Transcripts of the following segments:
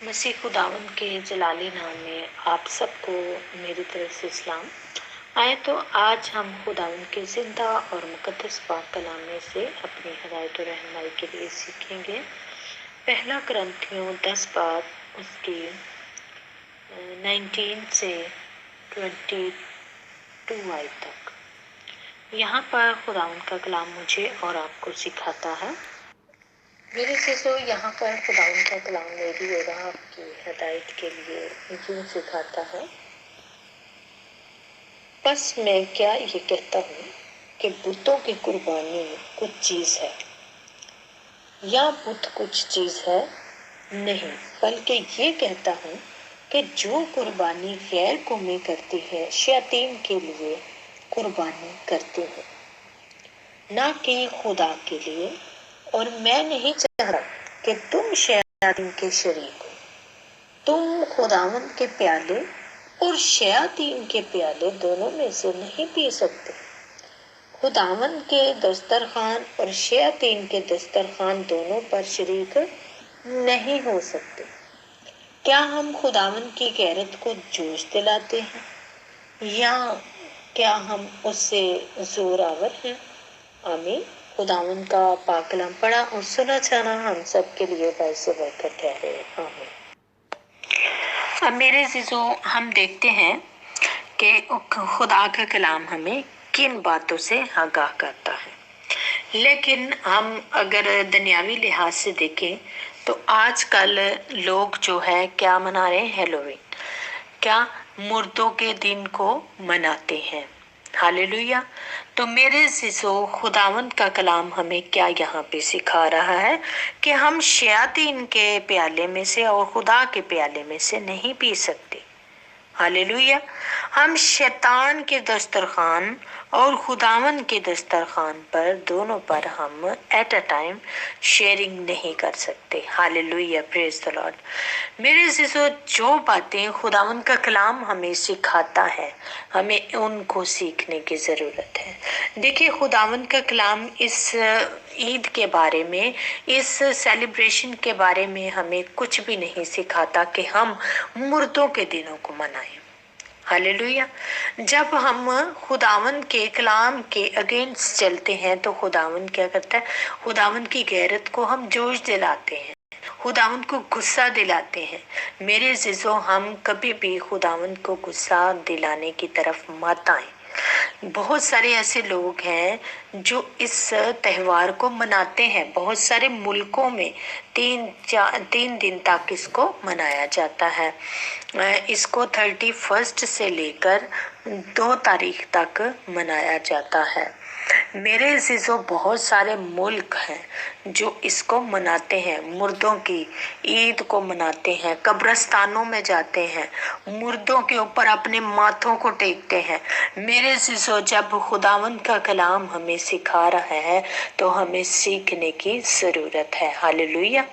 मसीह खुदावंद के जलाली नाम में आप सबको मेरी तरफ से सलाम। आए तो आज हम खुदावंद के जिंदा और मुकद्दस पाक कलाम में से अपनी हिदायत और रहनुमाई के लिए सीखेंगे। पहला करंथियों 10 बाब उसकी 19 से 22 आयत तक। यहाँ पर खुदावंद का कलाम मुझे और आपको सिखाता है। मेरे से तो यहाँ पर खुदावंद का कलाम मेरी और आपकी हिदायत के लिए यूं सिखाता है। बस मैं क्या ये कहता हूँ कि बुतों की कुर्बानी कुछ चीज़ है या बुत कुछ चीज़ है नहीं, बल्कि ये कहता हूँ कि जो कुर्बानी गैर कौमी करती है शैतान के लिए कुर्बानी करती है, ना कि खुदा के लिए। और मैं नहीं चाहता कि तुम शैतान के शरीक हो। तुम खुदावंद के प्याले और शैतान के प्याले दोनों में से नहीं पी सकते। खुदावंद के दस्तरखान और शैतान के दस्तरखान दोनों पर शरीक नहीं हो सकते। क्या हम खुदावंद की गैरत को जोश दिलाते हैं या क्या हम उससे जोरावर हैं? आमीन। खुदावंद का पाक कलाम पढ़ा और सुना जाना हम सब के लिए बाइस बरकत ठहरे। आमीन। अब मेरे अज़ीज़ों, हम देखते हैं कि खुदा का कलाम हमें किन बातों से आगाह करता है। लेकिन हम अगर दुनियावी लिहाज से देखें तो आजकल लोग जो है क्या मना रहे हैं? हैलोवीन, क्या मुर्दों के दिन को मनाते हैं। हालेलुया। तो मेरे अज़ीज़ों, खुदावंद का कलाम हमें क्या यहाँ पे सिखा रहा है कि हम शैतान के प्याले में से और खुदा के प्याले में से नहीं पी सकते। हालेलुया। हम शैतान के दस्तरखान और खुदावंद के दस्तरखान पर दोनों पर हम एट अ टाइम शेयरिंग नहीं कर सकते। Hallelujah, praise the Lord. मेरे अज़ीज़ों, जो बातें खुदावंद का कलाम हमें सिखाता है हमें उनको सीखने की ज़रूरत है। देखिए, खुदावंद का कलाम इस ईद के बारे में, इस सेलिब्रेशन के बारे में हमें कुछ भी नहीं सिखाता कि हम मुर्दों के दिनों को मनाएं। हालेलुया। जब हम खुदावंद के कलाम के अगेंस्ट चलते हैं तो खुदावंद क्या करता है? खुदावंद की गैरत को हम जोश दिलाते हैं, खुदावंद को गुस्सा दिलाते हैं। मेरे अज़ीज़ों, हम कभी भी खुदावंद को गुस्सा दिलाने की तरफ मत आए। बहुत सारे ऐसे लोग हैं जो इस त्योहार को मनाते हैं। बहुत सारे मुल्कों में 3 दिन तक इसको मनाया जाता है। इसको 31 से लेकर 2 तारीख तक मनाया जाता है। मेरे अज़ीज़ों, बहुत सारे मुल्क हैं जो इसको मनाते हैं, मुर्दों की ईद को मनाते हैं, कब्रिस्तानों में जाते हैं, मुर्दों के ऊपर अपने माथों को टेकते हैं। मेरे अज़ीज़ों, जब खुदावंद का कलाम हमें सिखा रहा है तो हमें सीखने की ज़रूरत है। हालेलुया।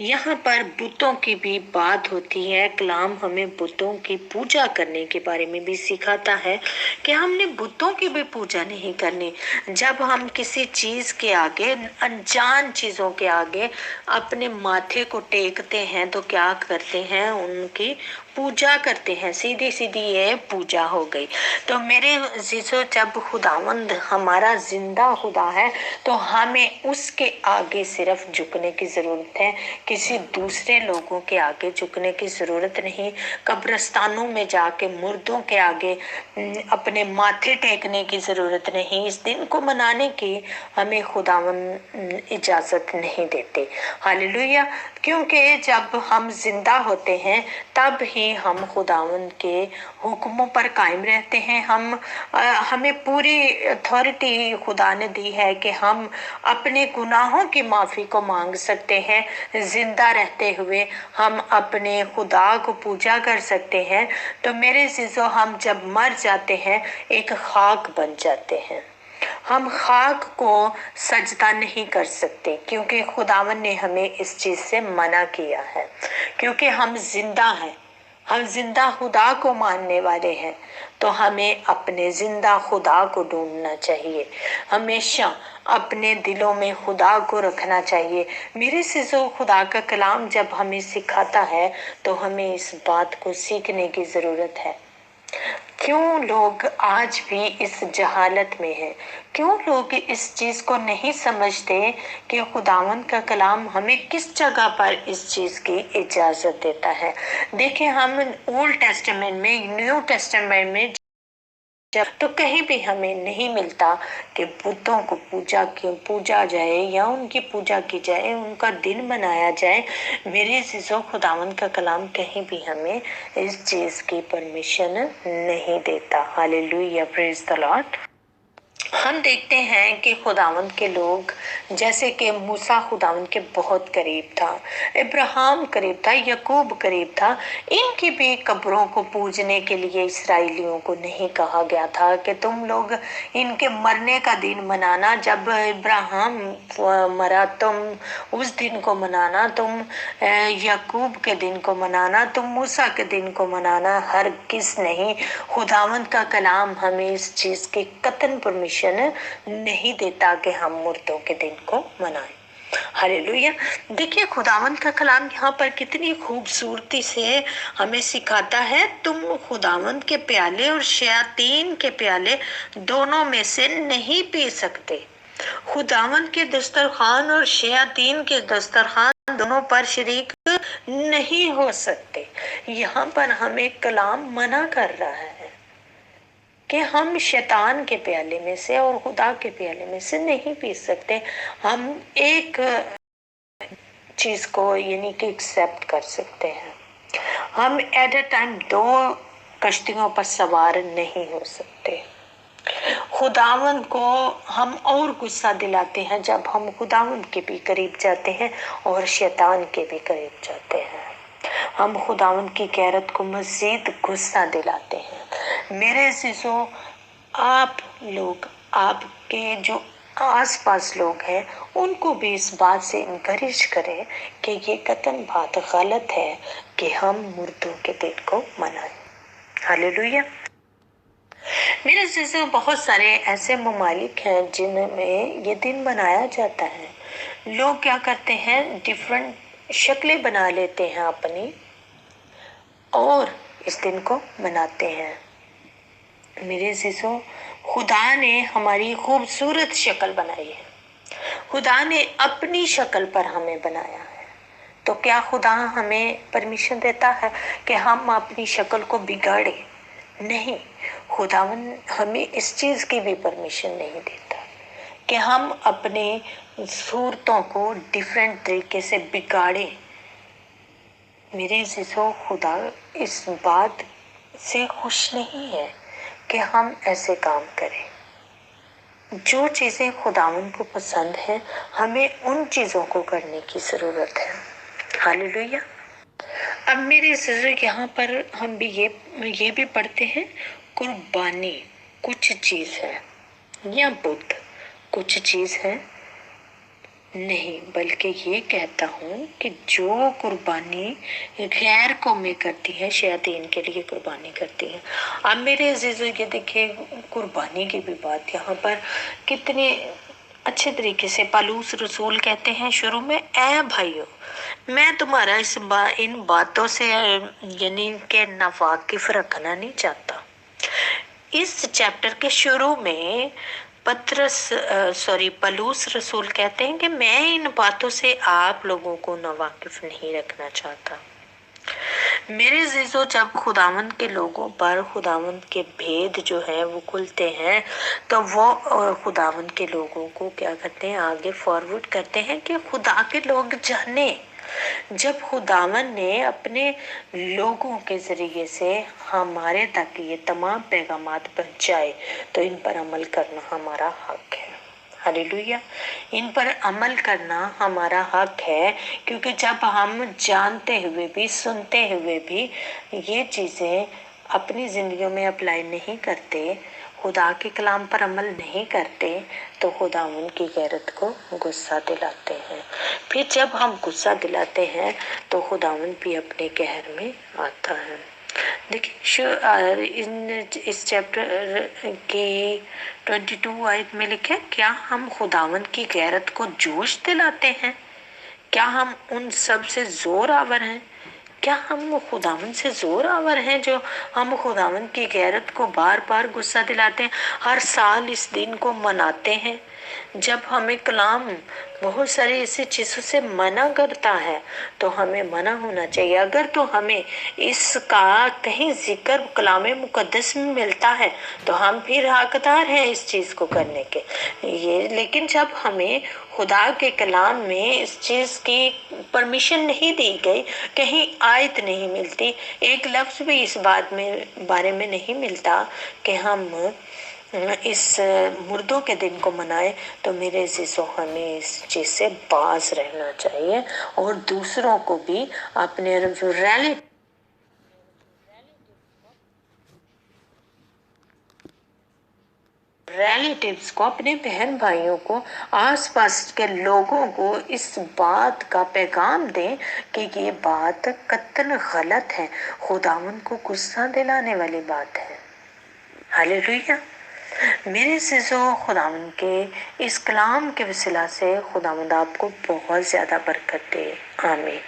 यहाँ पर बुतों की भी बात होती है। कलाम हमें बुतों की पूजा करने के बारे में भी सिखाता है कि हमने बुतों की भी पूजा नहीं करनी। जब हम किसी चीज के आगे, अनजान चीजों के आगे अपने माथे को टेकते हैं तो क्या करते हैं? उनकी पूजा करते हैं। सीधी सीधी ये पूजा हो गई। तो मेरे अज़ीज़ों, जब खुदावंद हमारा जिंदा खुदा है तो हमें उसके आगे सिर्फ झुकने की जरूरत है, किसी दूसरे लोगों के आगे झुकने की जरूरत नहीं। कब्रिस्तानों में जाके मुर्दों के आगे अपने माथे टेकने की जरूरत नहीं। इस दिन को मनाने की हमें खुदावंद इजाजत नहीं देते। हालेलुया। क्योंकि जब हम जिंदा होते हैं तब ही हम खुदावंद के हुक्मों पर कायम रहते हैं। हमें पूरी अथॉरिटी खुदा ने दी है कि हम अपने गुनाहों की माफ़ी को मांग सकते हैं। जिंदा रहते हुए हम अपने खुदा को पूजा कर सकते हैं। तो मेरे अज़ीज़ों, हम जब मर जाते हैं एक खाक बन जाते हैं। हम खाक को सजदा नहीं कर सकते क्योंकि खुदावन ने हमें इस चीज से मना किया है। क्योंकि हम जिंदा हैं, हम जिंदा खुदा को मानने वाले हैं, तो हमें अपने जिंदा खुदा को ढूंढना चाहिए, हमेशा अपने दिलों में खुदा को रखना चाहिए। मेरे से जो खुदा का कलाम जब हमें सिखाता है तो हमें इस बात को सीखने की जरूरत है। क्यों लोग आज भी इस जहालत में हैं? क्यों लोग इस चीज को नहीं समझते कि खुदावंद का कलाम हमें किस जगह पर इस चीज की इजाजत देता है? देखिए, हम ओल्ड टेस्टामेंट में, न्यू टेस्टामेंट में जब तो कहीं भी हमें नहीं मिलता कि बुतों को पूजा जाए या उनकी पूजा की जाए, उनका दिन मनाया जाए। मेरे अज़ीज़ों, खुदावंद का कलाम कहीं भी हमें इस चीज की परमिशन नहीं देता। Hallelujah, praise the Lord. हम देखते हैं कि खुदावंद के लोग, जैसे कि मूसा खुदावंद के बहुत करीब था, इब्राहिम करीब था, यकूब करीब था, इनकी भी कब्रों को पूजने के लिए इसराइलियों को नहीं कहा गया था कि तुम लोग इनके मरने का दिन मनाना, जब इब्राहिम मरा तुम उस दिन को मनाना, तुम यकूब के दिन को मनाना, तुम मूसा के दिन को मनाना। हरगिज़ नहीं, खुदावंद का कलाम हमें इस चीज की कतन परमिशन नहीं देता कि हम मुर्दों के दिन को मनाएं। हालेलुया। देखिए, खुदावंद का कलाम यहाँ पर कितनी खूबसूरती से हमें सिखाता है, तुम खुदावंद के प्याले और शयातीन के प्याले दोनों में से नहीं पी सकते। खुदावंद के दस्तरखान और शयातीन के दस्तरखान दोनों पर शरीक नहीं हो सकते। यहाँ पर हमें कलाम मना कर रहा है कि हम शैतान के प्याले में से और खुदा के प्याले में से नहीं पी सकते। हम एक चीज को यानी कि एक्सेप्ट कर सकते हैं। हम एट अ टाइम दो कश्तियों पर सवार नहीं हो सकते। खुदावंद को हम और गुस्सा दिलाते हैं जब हम खुदावंद के भी करीब जाते हैं और शैतान के भी करीब जाते हैं। हम खुदावंद की गैरत को मजीद गुस्सा दिलाते हैं। मेरे अज़ीज़ों, आप लोग, आपके जो आसपास लोग हैं, उनको भी इस बात से इनकरेज करें कि ये कतन बात गलत है कि हम मुर्दों के दिन को मनाएं। हालेलुया। मेरे अज़ीज़ों, बहुत सारे ऐसे ममालिक हैं जिनमें ये दिन मनाया जाता है। लोग क्या करते हैं, डिफरेंट शक्लें बना लेते हैं अपनी और इस दिन को मनाते हैं। मेरे अज़ीज़ों, खुदा ने हमारी खूबसूरत शक्ल बनाई है, खुदा ने अपनी शक्ल पर हमें बनाया है, तो क्या खुदा हमें परमिशन देता है कि हम अपनी शक्ल को बिगाड़े? नहीं, खुदावन हमें इस चीज की भी परमिशन नहीं देता कि हम अपने सूरतों को डिफरेंट तरीके से बिगाड़े। मेरे अज़ीज़ों, खुदा इस बात से खुश नहीं है कि हम ऐसे काम करें। जो चीजें खुदावन को पसंद है, हमें उन चीजों को करने की जरूरत है। हालेलुया। अब मेरे अज़ीज़ों, यहाँ पर हम भी ये भी पढ़ते हैं, कुर्बानी कुछ चीज है या बुत कुछ चीज है नहीं, बल्कि ये कहता हूँ कि जो कुर्बानी गैर कौमें करती है, शैतान के लिए कुर्बानी करती है। अब मेरे अज़ीज़ों, ये देखिए, कुर्बानी की भी बात यहाँ पर कितने अच्छे तरीके से पौलुस रसूल कहते हैं शुरू में, ऐ भाइयों, मैं तुम्हारा इन बातों से यानी कि नावाकिफ रखना नहीं चाहता। इस चैप्टर के शुरू में पौलुस रसूल कहते हैं कि मैं इन बातों से आप लोगों को नावाकिफ नहीं रखना चाहता। मेरे अज़ीज़ों, जब खुदावंद के लोगों पर खुदावंद के भेद जो है वो खुलते हैं, तो वो खुदावंद के लोगों को क्या करते हैं, आगे फॉरवर्ड करते हैं कि खुदा के लोग जाने। जब खुदावन ने अपने लोगों के जरिए से हमारे तक ये तमाम पैगामात पहुंचाए, तो इन पर अमल करना हमारा हक है। हालेलुया। इन पर अमल करना हमारा हक है, क्योंकि जब हम जानते हुए भी, सुनते हुए भी ये चीजें अपनी जिंदगियों में अप्लाई नहीं करते, खुदा के कलाम पर अमल नहीं करते, तो खुदा उनकी गैरत को गुस्सा दिलाते हैं। फिर जब हम गुस्सा दिलाते हैं तो खुदावन भी अपने कहर में आता है। देखिए इस चैप्टर की 22 आयत में लिखे, क्या हम खुदावंद की गैरत को जोश दिलाते हैं? क्या हम उन सब से जोर आवर हैं? क्या हम खुदावंद से जोर आवर हैं जो हम खुदावंद की गैरत को बार बार गुस्सा दिलाते हैं, हर साल इस दिन को मनाते हैं? जब हमें कलाम बहुत सारी ऐसी चीजों से मना करता है तो हमें मना होना चाहिए। अगर तो हमें इसका कहीं जिक्र कलाम मुकद्दस में मिलता है तो हम फिर हकदार हैं इस चीज को करने के ये, लेकिन जब हमें खुदा के कलाम में इस चीज की परमिशन नहीं दी गई, कहीं आयत नहीं मिलती, एक लफ्ज भी इस बारे में नहीं मिलता कि हम इस मुर्दों के दिन को मनाए, तो मेरे अजीजों हमें इस चीज से बाज रहना चाहिए और दूसरों को भी अपने रिलेटिव्स को, अपने बहन भाइयों को, आसपास के लोगों को इस बात का पैगाम दें कि ये बात कतई गलत है, खुदावंद को गुस्सा दिलाने वाली बात है। हालेलुया। मेरे अज़ीज़ों, खुदावंद के इस कलाम के वसीला से खुदावंद आपको बहुत ज्यादा बरकत दे। आमीन।